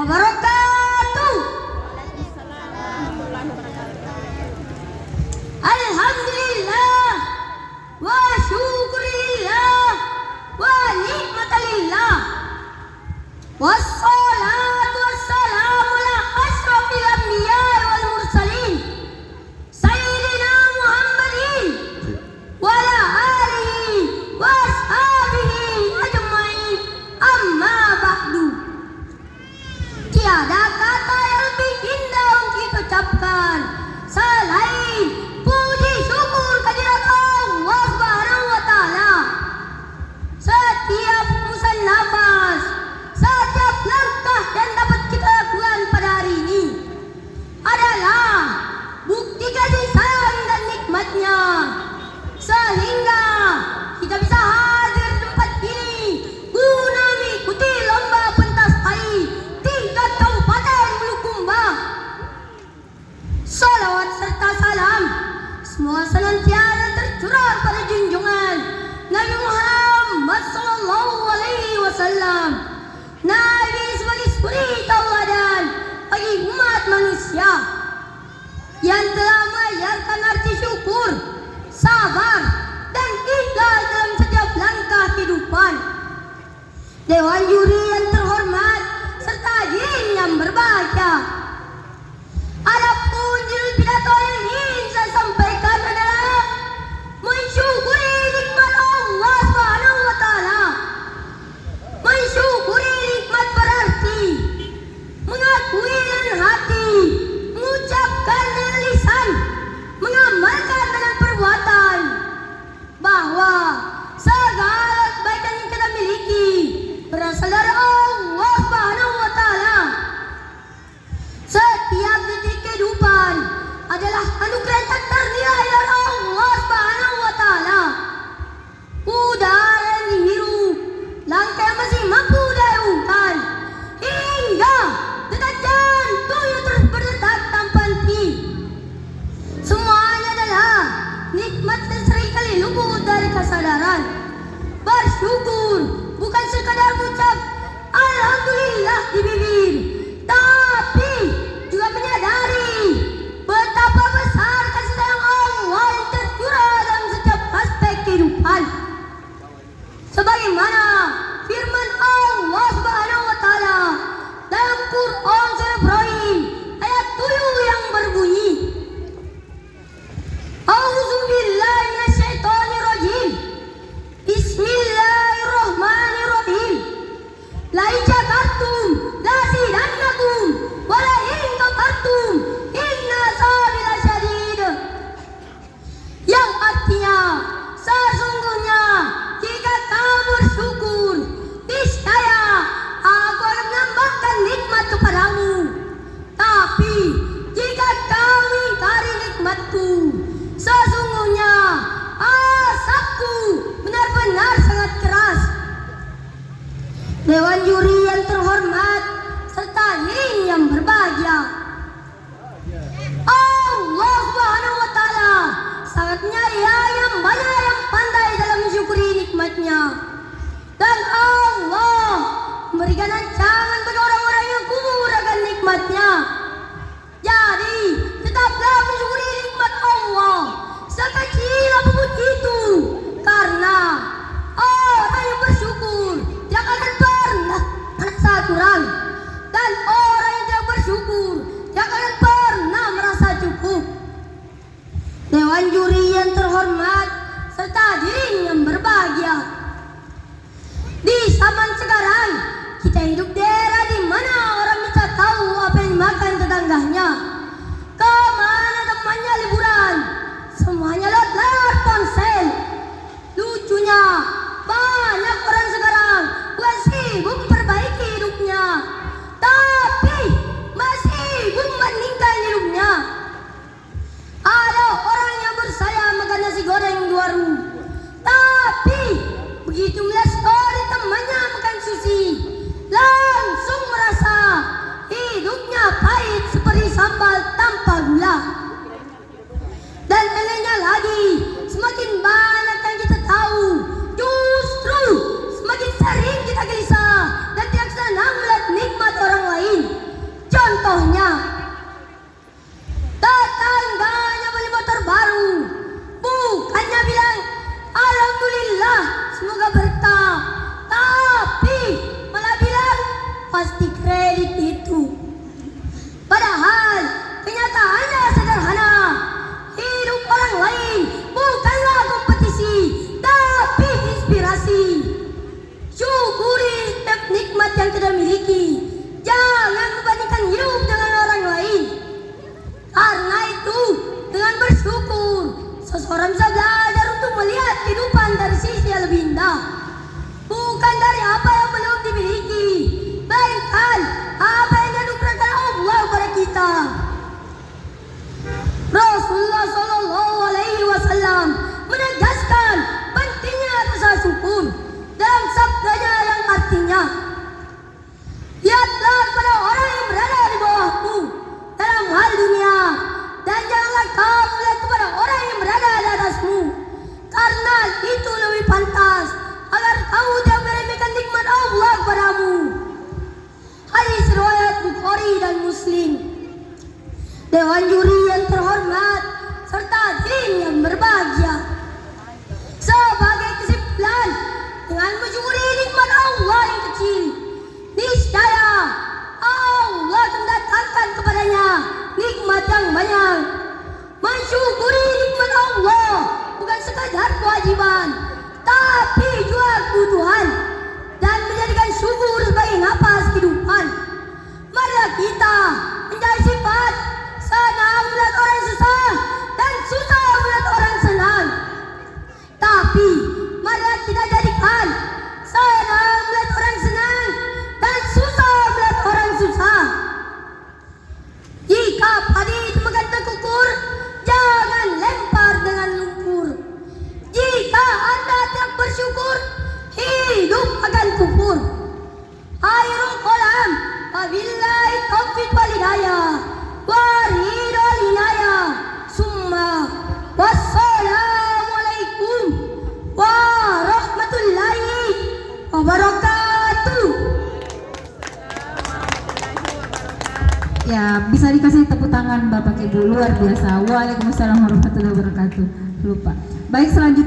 wabarakatuh. Alhamdulillah wa syukurillah wa nikmatillah. Wassalatu wassalamu ala asrafil anbiya wal mursalin sayyidina Muhammadin wa ala alihi wa ashabihi ajmain, amma ba'du. Tiada kata yang lebih indah untuk kita ucapkan selain puji syukur kehadirat Allah Subhanahu wa taala. Setiap hembusan nafas, setiap langkah yang dapat kita lakukan pada hari ini adalah bukti kasih sayang dan nikmatnya, sehingga kita bisa hadir di tempat ini guna mengikuti lomba pentas air tingkat Kabupaten Bulukumba. Salawat serta salam semua senantiasa tercurah pada junjungan Nabi Muhammad sallallahu alaihi wasallam, Nabi sebagai suri tauladan bagi umat manusia yang telah mengajarkan arti syukur, sabar, dan ikhlas dalam setiap langkah kehidupan. Dewan juri yang terhormat serta hadirin yang berbahagia, adapun judul pidato yang ingin saya sampaikan adalah mensyukuri nikmat Allah Subhanahu wa taala. Mensyukuri nikmat berarti mengakui dengan hati, mengucapkan dengan lisan, mengamalkan dengan perbuatan bahwa segala kebaikan yang kita miliki berasal dari Allah Subhanahu wa taala. Setiap detik kehidupan adalah anugerah tak ternilai dari Allah Subhanahu wa taala. Udara yang dihirup, langkah yang masih mampu dilakukan, hingga detak jantung yang terus berdetak tanpa henti. Semuanya adalah nikmat yang seringkali luput dari kesadaran. Bersyukur bukan sekadar ucap alhamdulillah di bibir, tapi juga menyadari betapa besar kasih sayang Allah yang tercurah dalam setiap aspek kehidupan. Sebagaimana firman Allah Subhanahu wa taala dalam Quran surah Ibrahim ayat 7 yang berbunyi, A'udzubillahi minasyaitonirrajim. Bismillahirrahmanirrahim. La ijakartum la sidan Dewan juri yang terhormat, serta hadirin yang berbahagia. Sebagai kesimpulan, dengan mensyukuri nikmat Allah yang kecil, niscaya Allah mendatangkan kepadanya nikmat yang banyak. Mensyukuri nikmat Allah bukan sekadar kewajiban, tapi juga kebutuhan, dan menjadikan syukur sebagai napas kehidupan. Marilah kita menjadi sifat senang melihat orang susah dan susah melihat orang senang. Tapi marilah kita jadikan senang melihat orang senang dan susah melihat orang susah. Jika padi ditemukan terkukur, jangan lempar dengan lumpur. Jika Anda tidak bersyukur, hidup akan kufur. Akhirul kalam, wabillahi taufiq wal hidayah, waridul inayah, summa wassalamualaikum warahmatullahi wabarakatuh. Ya, bisa dikasih tepuk tangan Bapak Ibu, luar biasa. Waalaikumsalam warahmatullahi wabarakatuh. Lupa. Baik, selanjutnya